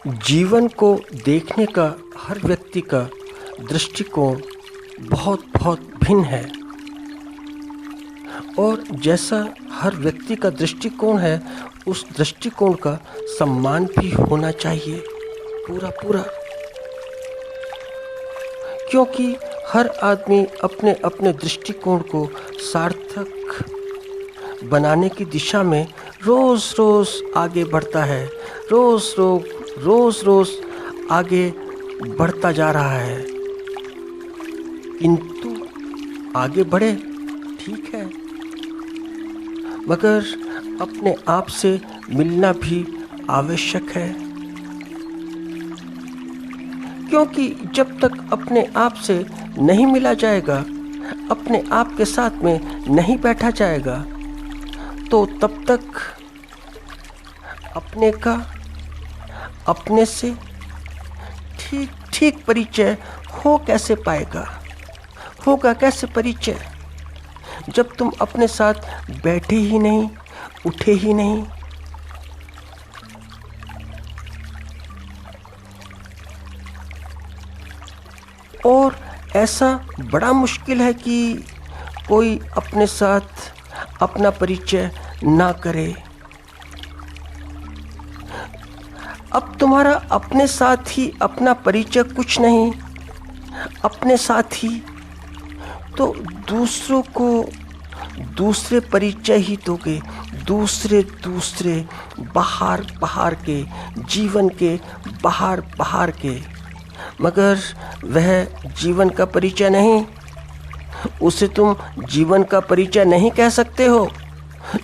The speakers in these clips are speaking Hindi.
जीवन को देखने का हर व्यक्ति का दृष्टिकोण बहुत बहुत भिन्न है और जैसा हर व्यक्ति का दृष्टिकोण है उस दृष्टिकोण का सम्मान भी होना चाहिए पूरा पूरा, क्योंकि हर आदमी अपने अपने दृष्टिकोण को सार्थक बनाने की दिशा में रोज़ रोज़ आगे बढ़ता है, रोज़ रोज़ आगे बढ़ता जा रहा है। किंतु आगे बढ़े ठीक है, मगर अपने आप से मिलना भी आवश्यक है, क्योंकि जब तक अपने आप से नहीं मिला जाएगा, अपने आप के साथ में नहीं बैठा जाएगा, तो तब तक अपने का अपने से ठीक ठीक परिचय हो कैसे पाएगा, होगा कैसे परिचय जब तुम अपने साथ बैठे ही नहीं, उठे ही नहीं। और ऐसा बड़ा मुश्किल है कि कोई अपने साथ अपना परिचय ना करे। अब तुम्हारा अपने साथ ही अपना परिचय कुछ नहीं, अपने साथ ही तो दूसरों को दूसरे परिचय ही दोगे, दूसरे बाहर के जीवन के बाहर के, मगर वह जीवन का परिचय नहीं, उसे तुम जीवन का परिचय नहीं कह सकते हो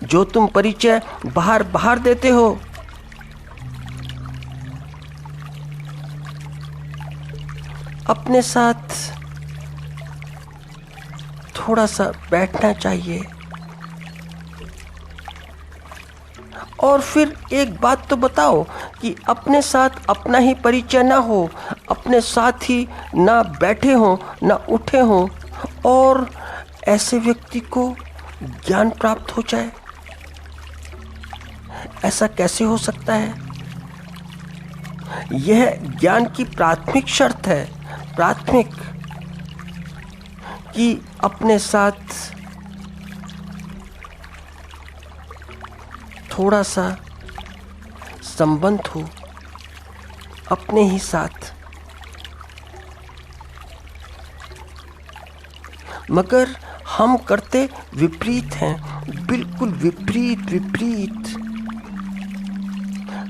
जो तुम परिचय बाहर देते हो। अपने साथ थोड़ा सा बैठना चाहिए। और फिर एक बात तो बताओ कि अपने साथ अपना ही परिचय ना हो, अपने साथ ही ना बैठे हों ना उठे हों और ऐसे व्यक्ति को ज्ञान प्राप्त हो जाए, ऐसा कैसे हो सकता है? यह ज्ञान की प्राथमिक शर्त है, प्राथमिक, कि अपने साथ थोड़ा सा संबंध हो, अपने ही साथ। मगर हम करते विपरीत हैं, बिल्कुल विपरीत।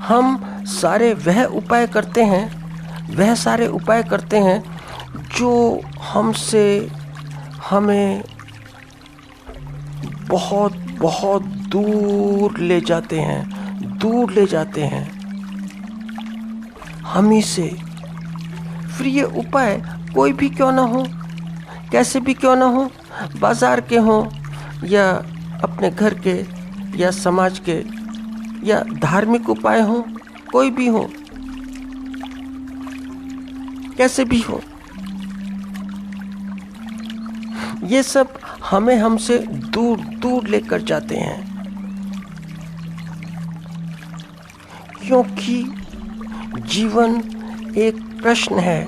हम सारे वह उपाय करते हैं जो हमें बहुत दूर ले जाते हैं हम ही से। फिर ये उपाय कोई भी क्यों ना हो, कैसे भी क्यों ना हो, बाजार के हों या अपने घर के या समाज के या धार्मिक उपाय हों, कोई भी हो, कैसे भी हो, ये सब हमें हमसे दूर लेकर जाते हैं, क्योंकि जीवन एक प्रश्न है।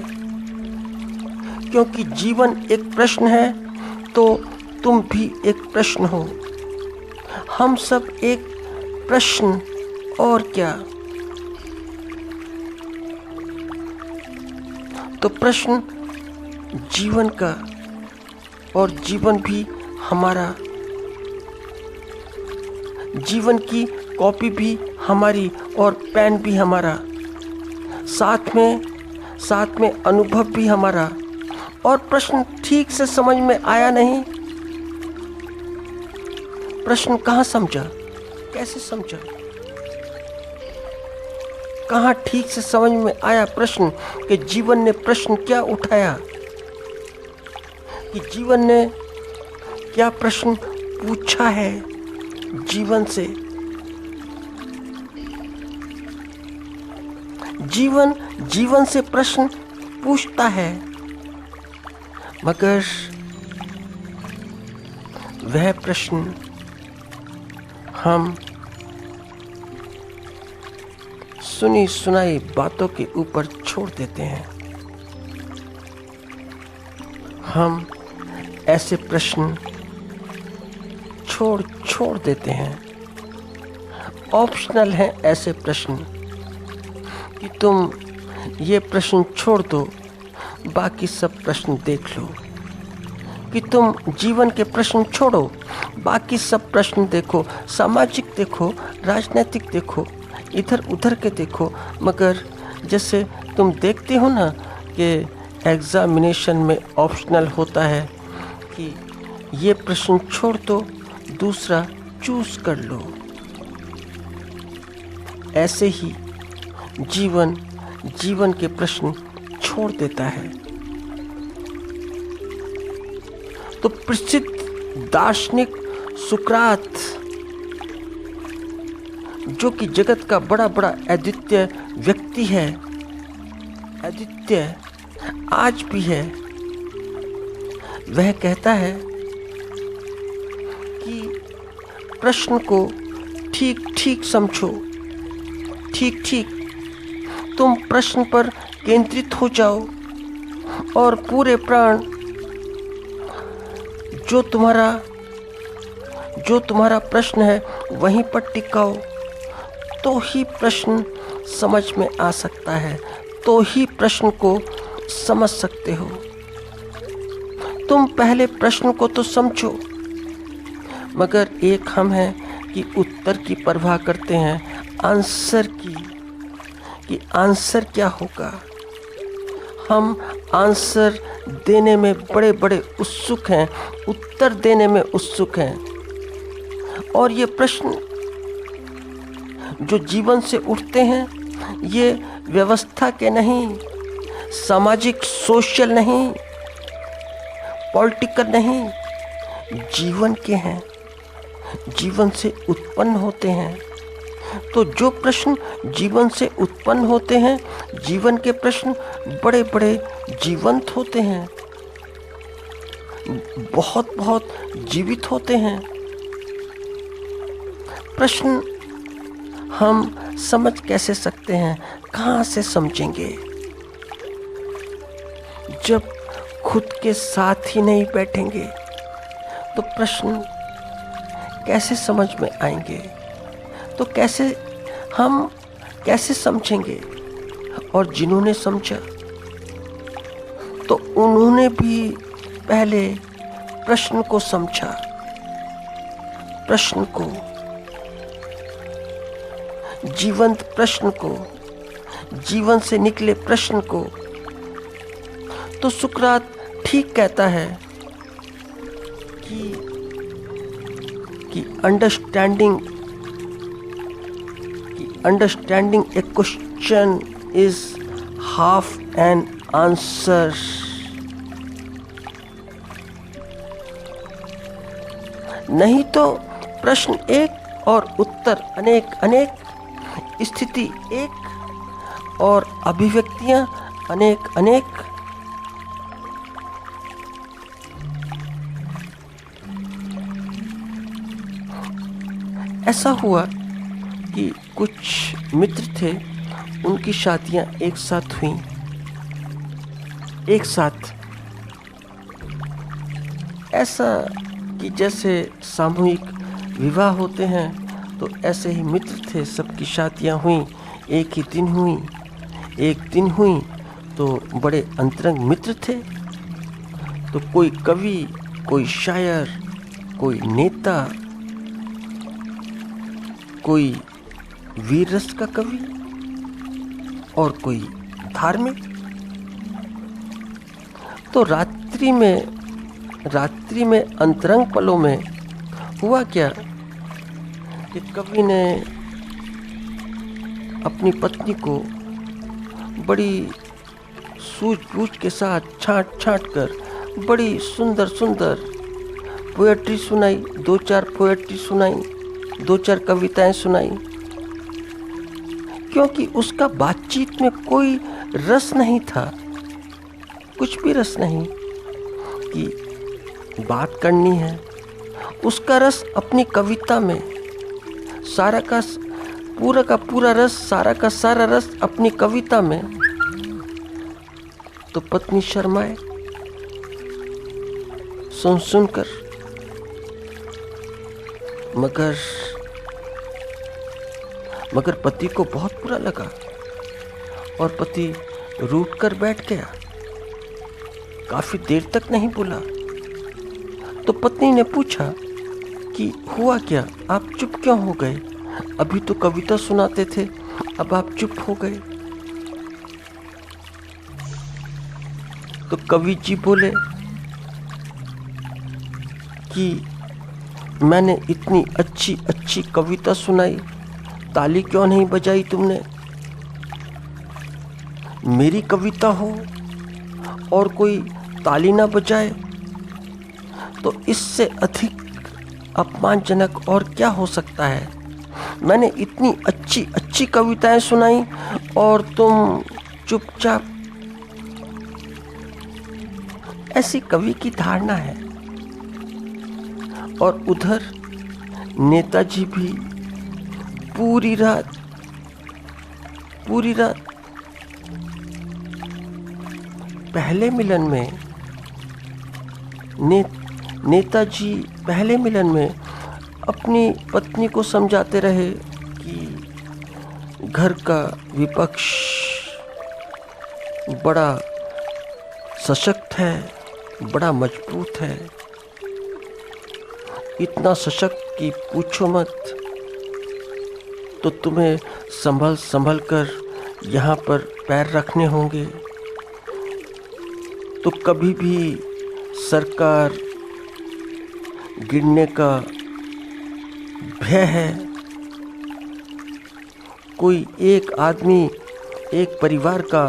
क्योंकि जीवन एक प्रश्न है तो तुम भी एक प्रश्न हो, हम सब एक प्रश्न, और क्या। तो प्रश्न जीवन का, और जीवन भी हमारा, जीवन की कॉपी भी हमारी और पेन भी हमारा, साथ में अनुभव भी हमारा। और प्रश्न ठीक से समझ में आया नहीं, प्रश्न कहाँ समझा, कैसे समझा, कहाँ ठीक से समझ में आया प्रश्न कि जीवन ने प्रश्न क्या उठाया, कि जीवन ने क्या प्रश्न पूछा है जीवन से। जीवन से प्रश्न पूछता है, मगर वह प्रश्न हम सुनी सुनाई बातों के ऊपर छोड़ देते हैं। हम ऐसे प्रश्न छोड़ देते हैं। ऑप्शनल हैं ऐसे प्रश्न कि तुम ये प्रश्न छोड़ दो, बाकी सब प्रश्न देख लो। कि तुम जीवन के प्रश्न छोड़ो, बाकी सब प्रश्न देखो, सामाजिक देखो, राजनीतिक देखो, इधर उधर के देखो। मगर जैसे तुम देखते हो ना कि एग्जामिनेशन में ऑप्शनल होता है कि ये प्रश्न छोड़ दो, दूसरा चूज कर लो। ऐसे ही जीवन के प्रश्न छोड़ देता है। तो प्रसिद्ध दार्शनिक सुकरात, जो कि जगत का बड़ा अद्वितीय व्यक्ति है, अद्वितीय आज भी है, वह कहता है कि प्रश्न को ठीक समझो, ठीक तुम प्रश्न पर केंद्रित हो जाओ और पूरे प्राण जो तुम्हारा प्रश्न है वहीं पर टिकाओ, तो ही प्रश्न समझ में आ सकता है, तो ही प्रश्न को समझ सकते हो। तुम पहले प्रश्न को तो समझो। मगर एक हम हैं कि उत्तर की परवाह करते हैं, आंसर की, कि आंसर क्या होगा। हम आंसर देने में बड़े उत्सुक हैं, उत्तर देने में उत्सुक हैं। और ये प्रश्न जो जीवन से उठते हैं, ये व्यवस्था के नहीं, सामाजिक सोशल नहीं, पॉलिटिकल नहीं, जीवन के हैं, जीवन से उत्पन्न होते हैं। तो जो प्रश्न जीवन से उत्पन्न होते हैं, जीवन के प्रश्न बड़े जीवंत होते हैं, बहुत जीवित होते हैं। प्रश्न हम समझ कैसे सकते हैं, कहाँ से समझेंगे? जब खुद के साथ ही नहीं बैठेंगे तो प्रश्न कैसे समझ में आएंगे? तो हम कैसे समझेंगे? और जिन्होंने समझा तो उन्होंने भी पहले प्रश्न को समझा, प्रश्न को, जीवंत प्रश्न को, जीवन से निकले प्रश्न को। तो सुकरात ठीक कहता है कि understanding a question is half an answer. नहीं तो प्रश्न एक और उत्तर अनेक, स्थिति एक और अभिव्यक्तियां अनेक। ऐसा हुआ कि कुछ मित्र थे, उनकी शादियां एक साथ हुई, एक साथ। ऐसा कि जैसे सामूहिक विवाह होते हैं, तो ऐसे ही मित्र थे, सबकी शादियां हुई, एक ही दिन हुई। एक दिन हुई तो बड़े अंतरंग मित्र थे। तो कोई कवि, कोई शायर, कोई नेता, कोई वीर रस का कवि और कोई धार्मिक। तो रात्रि में अंतरंग पलों में हुआ क्या कि कवि ने अपनी पत्नी को बड़ी सूझबूझ के साथ छांट कर बड़ी सुंदर पोएट्री सुनाई, 2-4 पोएट्री सुनाई, 2-4 कविताएं सुनाई। क्योंकि उसका बातचीत में कोई रस नहीं था, कुछ भी रस नहीं कि बात करनी है। उसका रस अपनी कविता में, सारा का पूरा का पूरा रस, सारा का सारा रस अपनी कविता में। तो पत्नी शर्माए सुनकर, मगर पति को बहुत बुरा लगा और पति रूठ कर बैठ गया। काफी देर तक नहीं बोला। तो पत्नी ने पूछा कि हुआ क्या, आप चुप क्यों हो गए? अभी तो कविता सुनाते थे, अब आप चुप हो गए। तो कवि जी बोले कि मैंने इतनी अच्छी अच्छी कविता सुनाई, ताली क्यों नहीं बजाई तुमने? मेरी कविता हो और कोई ताली ना बजाए तो इससे अधिक अपमानजनक और क्या हो सकता है? मैंने इतनी अच्छी अच्छी कविताएं सुनाई और तुम चुपचाप। ऐसी कवि की धारणा है। और उधर नेताजी भी पूरी रात पहले मिलन में नेताजी पहले मिलन में अपनी पत्नी को समझाते रहे कि घर का विपक्ष बड़ा सशक्त है, बड़ा मजबूत है, इतना सशक्त कि पूछो मत। तो तुम्हें संभल कर यहाँ पर पैर रखने होंगे। तो कभी भी सरकार गिरने का भय है। कोई एक आदमी, एक परिवार का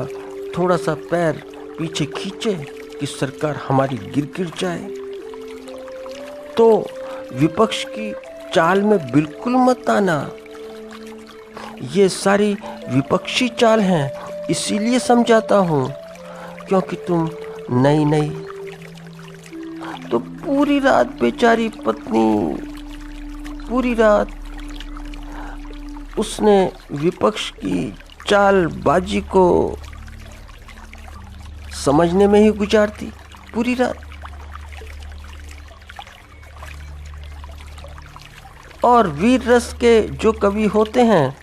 थोड़ा सा पैर पीछे खींचे कि सरकार हमारी गिर जाए। तो विपक्ष की चाल में बिल्कुल मत आना। ये सारी विपक्षी चाल हैं, इसीलिए समझाता हूँ क्योंकि तुम नई। तो पूरी रात बेचारी पत्नी, पूरी रात उसने विपक्ष की चालबाजी को समझने में ही गुजारती, पूरी रात। और वीर रस के जो कवि होते हैं,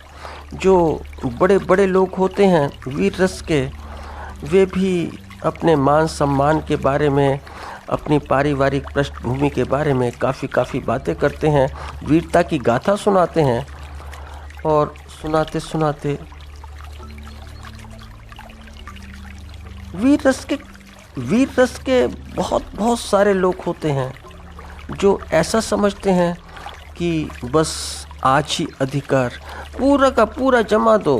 जो बड़े बड़े लोग होते हैं वीर रस के, वे भी अपने मान सम्मान के बारे में, अपनी पारिवारिक पृष्ठभूमि के बारे में काफ़ी बातें करते हैं, वीरता की गाथा सुनाते हैं। और सुनाते सुनाते वीर रस के बहुत सारे लोग होते हैं जो ऐसा समझते हैं कि बस आज ही अधिकार पूरा का पूरा जमा दो,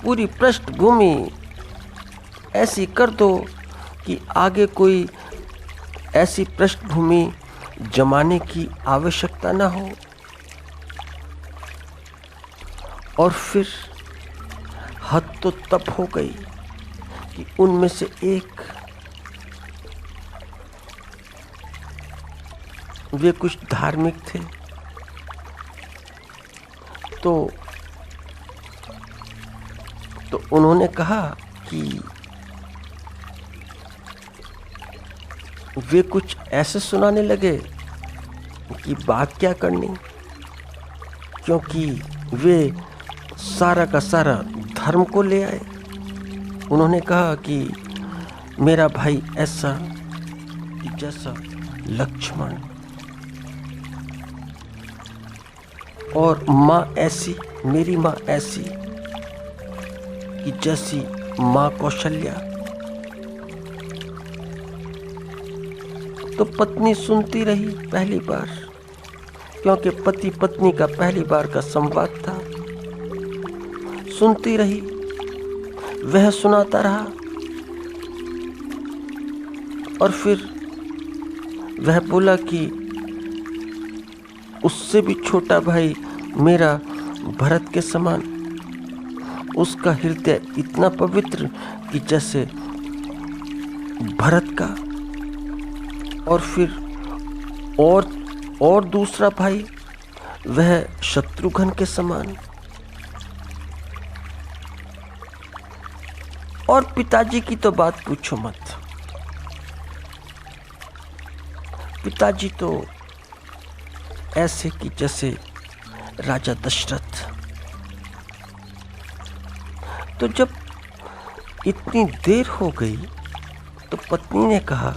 पूरी पृष्ठभूमि ऐसी कर दो कि आगे कोई ऐसी पृष्ठभूमि जमाने की आवश्यकता ना हो। और फिर हद तो तब हो गई कि उनमें से एक, वे कुछ धार्मिक थे। तो उन्होंने कहा कि वे कुछ ऐसे सुनाने लगे कि बात क्या करनी, क्योंकि वे सारा का सारा धर्म को ले आए। उन्होंने कहा कि मेरा भाई ऐसा कि जैसा लक्ष्मण, और माँ ऐसी, मेरी माँ ऐसी कि जैसी माँ कौशल्या। तो पत्नी सुनती रही पहली बार, क्योंकि पति पत्नी का पहली बार का संवाद था। सुनती रही, वह सुनाता रहा। और फिर वह बोला कि उससे भी छोटा भाई मेरा भरत के समान, उसका हृदय इतना पवित्र कि जैसे भरत का। और फिर और दूसरा भाई वह शत्रुघ्न के समान। और पिताजी की तो बात पूछो मत। पिताजी तो ऐसे कि जैसे राजा दशरथ। तो जब इतनी देर हो गई तो पत्नी ने कहा,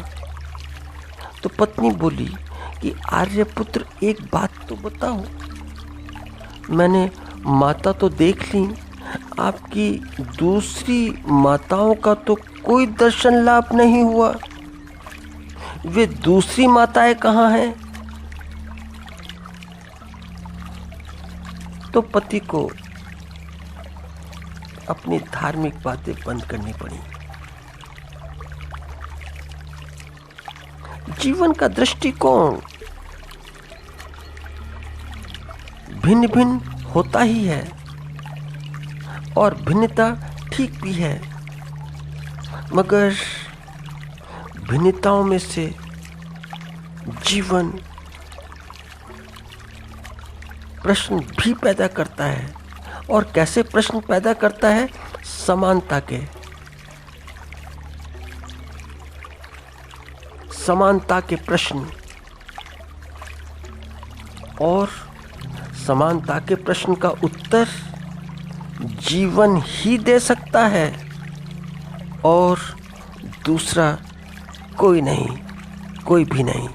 तो पत्नी बोली कि आर्यपुत्र एक बात तो बताओ, मैंने माता तो देख ली, आपकी दूसरी माताओं का तो कोई दर्शन लाभ नहीं हुआ, वे दूसरी माताएं कहाँ हैं? तो पति को अपनी धार्मिक बातें बंद करनी पड़ी। जीवन का दृष्टिकोण भिन्न भिन्न होता ही है और भिन्नता ठीक भी है, मगर भिन्नताओं में से जीवन प्रश्न भी पैदा करता है। और कैसे प्रश्न पैदा करता है? समानता के। समानता के प्रश्न, और समानता के प्रश्न का उत्तर जीवन ही दे सकता है और दूसरा कोई नहीं, कोई भी नहीं।